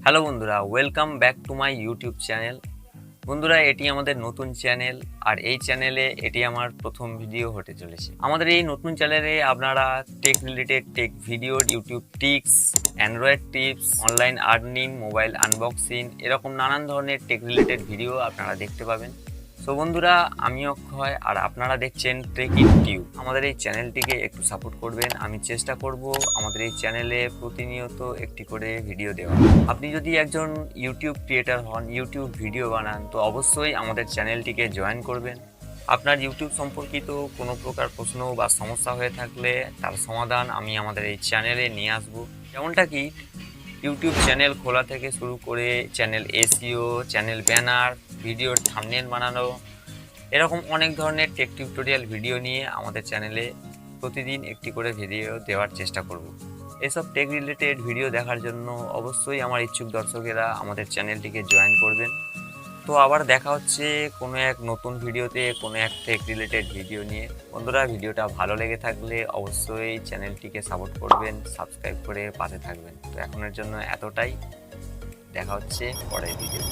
Hello বন্ধুরা, welcome back to my YouTube channel. বন্ধুরা, এটি আমাদের নতুন চ্যানেল, আর এই চ্যানেলে এটি আমার প্রথম ভিডিও হতে চলেছে। আমাদের এই নতুন চ্যানেলে আপনারা tech related take video, YouTube tips, Android tips, online earning, mobile unboxing, এরকম নানান ধরনের টেক রিলেটেড ভিডিও আপনারা দেখতে পাবেন। সো বন্ধুরা, আমি অক্ষয় আর আপনারা দেখছেন ট্রেকিং টিউব। আমাদের এই চ্যানেলটিকে একটু সাপোর্ট করবেন। আমি চেষ্টা করব আমাদের এই চ্যানেলে প্রতিনিয়ত একটি করে ভিডিও দেওয়া। আপনি যদি একজন ইউটিউব ক্রিয়েটার হন, ইউটিউব ভিডিও বানান, তো অবশ্যই আমাদের চ্যানেলটিকে জয়েন করবেন। আপনার ইউটিউব সম্পর্কিত কোনো প্রকার প্রশ্ন বা সমস্যা হয়ে থাকলে তার সমাধান আমি আমাদের এই চ্যানেলে নিয়ে আসব। যেমনটা কি ইউটিউব চ্যানেল খোলা থেকে শুরু করে চ্যানেল এসইও, চ্যানেল ব্যানার, ভিডিওর থাম্বনেল বানানো, এরকম অনেক ধরনের টেক টিউটোরিয়াল ভিডিও নিয়ে আমাদের চ্যানেলে প্রতিদিন একটি করে ভিডিও দেওয়ার চেষ্টা করব। এসব টেক রিলেটেড ভিডিও দেখার জন্য অবশ্যই আমার ইচ্ছুক দর্শকেরা আমাদের চ্যানেলটিকে জয়েন করবেন। তো আবার দেখা হচ্ছে কোনো এক নতুন ভিডিওতে, কোনো এক টেক রিলেটেড ভিডিও নিয়ে। বন্ধুরা, ভিডিওটা ভালো লেগে থাকলে অবশ্যই চ্যানেলটিকে সাপোর্ট করবেন, সাবস্ক্রাইব করে পাশে থাকবেন। তো এখনের জন্য এতটাই, দেখা হচ্ছে পরের ভিডিও।